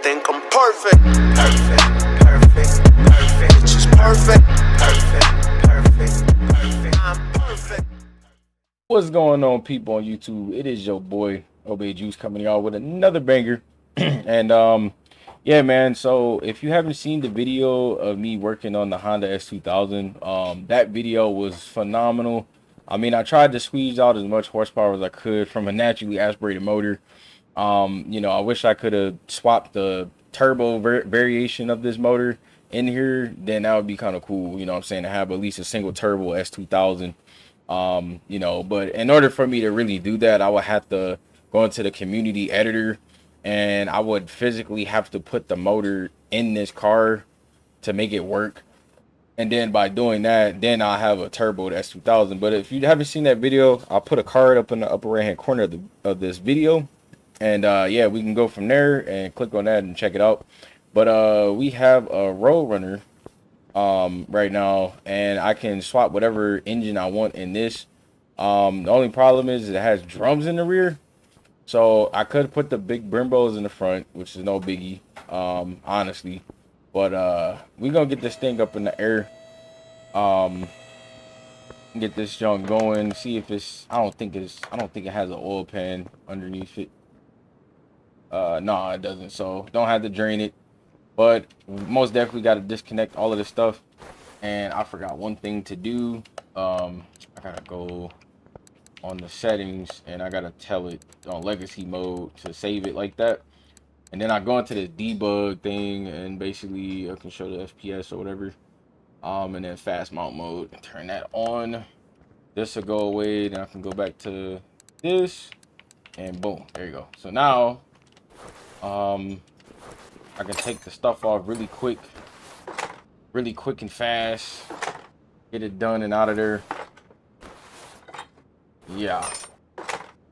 think I'm perfect. Perfect, perfect, perfect. It's just perfect. Perfect, perfect, perfect. I'm perfect. What's going on, people on YouTube? It is your boy Obey Juice coming y'all with another banger. And yeah, man. So if you haven't seen the video of me working on the Honda S2000, that video was phenomenal. I mean, I tried to squeeze out as much horsepower as I could from a naturally aspirated motor. I wish I could have swapped the turbo variation of this motor in here. Then that would be kind of cool. You know what I'm saying? To have at least a single turbo S2000. But in order for me to really do that, I would have to go into the community editor and I would physically have to put the motor in this car to make it work. And then by doing that, then I'll have a turbo S2000. But if you haven't seen that video, I'll put a card up in the upper right hand corner of this video. And yeah, we can go from there and click on that and check it out. But we have a Roadrunner right now, and I can swap whatever engine I want in this. The only problem is it has drums in the rear, so I could put the big Brimbos in the front, which is no biggie, honestly. But we gonna get this thing up in the air, um get this junk going, see if it's I don't think it has an oil pan underneath it. No, it doesn't, so don't have to drain it. But most definitely got to disconnect all of this stuff. And I forgot one thing to do. I gotta go on the settings and I gotta tell it on legacy mode to save it like that. And then I go into the debug thing and basically I can show the FPS or whatever. And then fast mount mode, turn that on. This will go away. Then I can go back to this, and boom, there you go. So now, I can take the stuff off really quick and fast. Get it done and out of there. Yeah.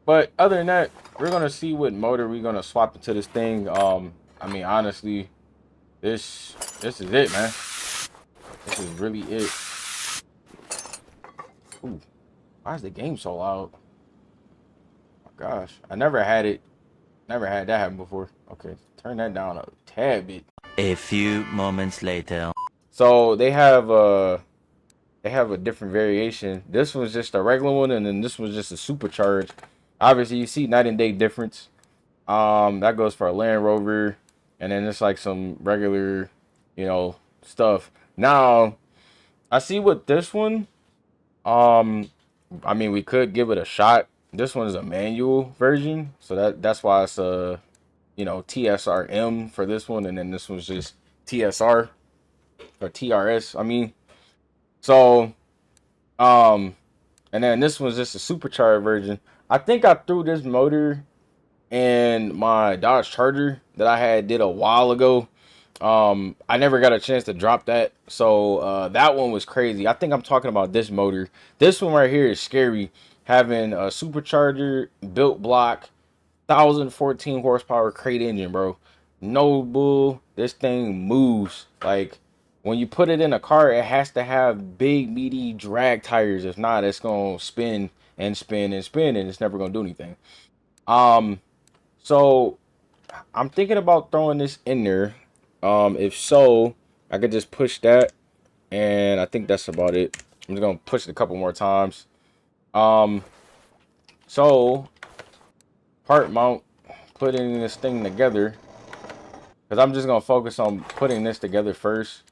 But other than that, we're gonna see what motor we're gonna swap into this thing. I mean, honestly, this is it, man. This is really it. Ooh, why is the game so loud? Oh my gosh, I never had that happen before. Okay, turn that down a tad bit. A few moments later. So they have a different variation. This one's just a regular one, and then this one's just a supercharged. Obviously, you see night and day difference. That goes for a Land Rover, and then it's like some regular, stuff. Now, I see with this one. I mean, we could give it a shot. This one is a manual version, so that's why it's a, TSRM for this one, and then this one's just TSR or TRS. I mean, so, and then this one's just a supercharged version. I think I threw this motor in my Dodge Charger that I did a while ago. I never got a chance to drop that, so that one was crazy. I think I'm talking about this motor. This one right here is scary. Having a supercharger built block, 1014 horsepower crate engine, bro. No bull. This thing moves. Like, when you put it in a car, it has to have big, meaty drag tires. If not, it's gonna spin and spin and spin, and it's never gonna do anything. So I'm thinking about throwing this in there. If so, I could just push that, and I think that's about it. I'm just gonna push it a couple more times. So part mount, putting this thing together, because I'm just gonna focus on putting this together first,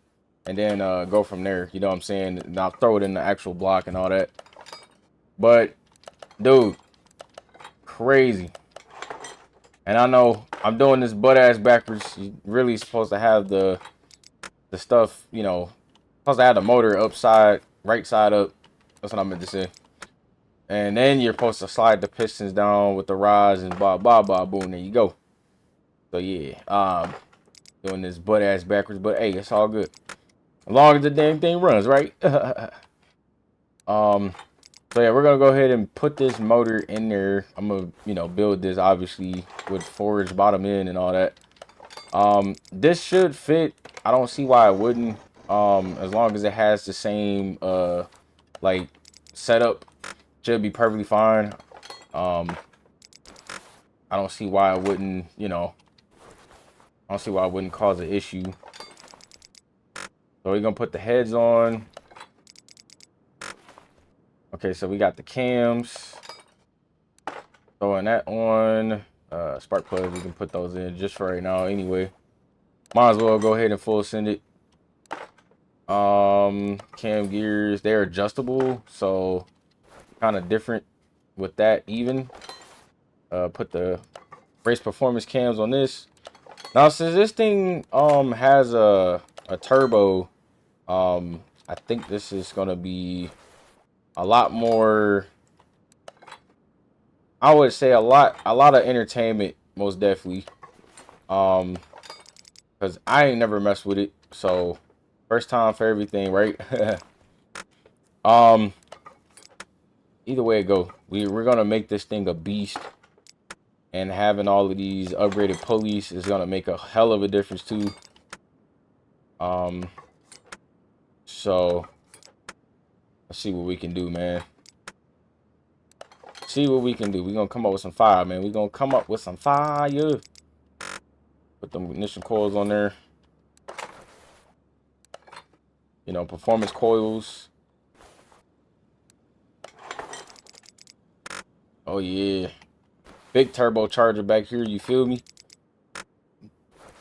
and then go from there. You know what I'm saying? And I'll throw it in the actual block and all that. But dude, crazy. And I know I'm doing this butt ass backwards. You're really supposed to have the stuff, supposed to have the motor upside, right side up. That's what I meant to say. And then you're supposed to slide the pistons down with the rods and blah blah blah, boom, there you go. So yeah, doing this butt ass backwards, but hey, it's all good. As long as the damn thing runs, right? So yeah, we're gonna go ahead and put this motor in there. I'm gonna, build this obviously with forged bottom end and all that. This should fit. I don't see why it wouldn't. As long as it has the same like setup, should be perfectly fine. I don't see why it wouldn't. I don't see why it wouldn't cause an issue. So we're gonna put the heads on. Okay, so we got the cams. Throwing that on. Spark plugs, we can put those in just for right now anyway. Might as well go ahead and full send it. Cam gears, they're adjustable, so kind of different with that even. Put the race performance cams on this. Now since this thing has a turbo, I think this is gonna be a lot more, I would say a lot of entertainment, most definitely. Because I ain't never messed with it, so first time for everything, right? Either way it go, we're gonna make this thing a beast, and having all of these upgraded pulleys is gonna make a hell of a difference too. So let's see what we can do, man. See what we can do. We're gonna come up with some fire, man. We're gonna come up with some fire. Put them ignition coils on there. You know, performance coils. Oh yeah. Big turbocharger back here, you feel me?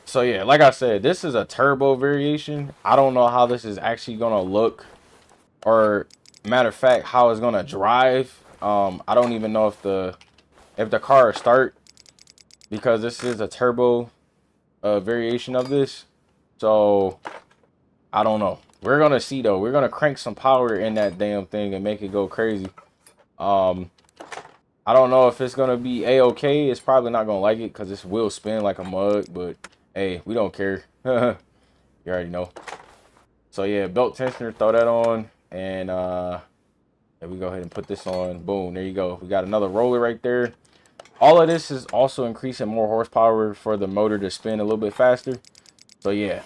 So yeah, like I said, this is a turbo variation. I don't know how this is actually gonna look, or matter of fact, how it's gonna drive. I don't even know if the car will start, because this is a turbo variation of this. So I don't know. We're gonna see though. We're gonna crank some power in that damn thing and make it go crazy. I don't know if it's gonna be a-okay. It's probably not gonna like it because this will spin like a mug, but hey, we don't care. You already know. So yeah, belt tensioner, throw that on, and yeah, we go ahead and put this on. Boom, there you go. We got another roller right there. All of this is also increasing more horsepower for the motor to spin a little bit faster. So yeah,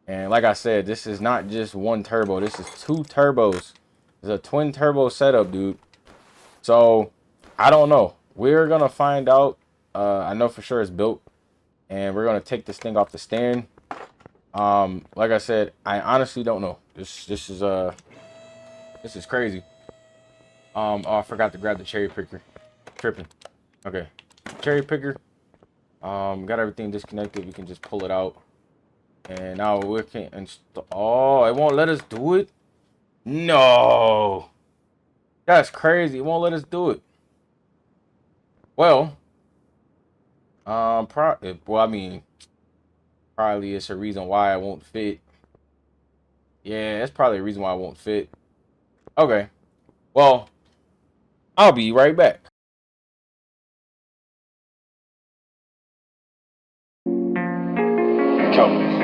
and like I said, this is not just one turbo. This is two turbos. It's a twin turbo setup, dude. So I don't know. We're gonna find out. I know for sure it's built, and we're gonna take this thing off the stand. Like I said, I honestly don't know. This is crazy. Oh, I forgot to grab the cherry picker. Tripping. Okay, cherry picker. Got everything disconnected. We can just pull it out, and now we can install. Oh, it won't let us do it. No, that's crazy. It won't let us do it. Well, well, I mean, probably it's a reason why I won't fit. Yeah, that's probably a reason why I won't fit. Okay. Well, I'll be right back. Come.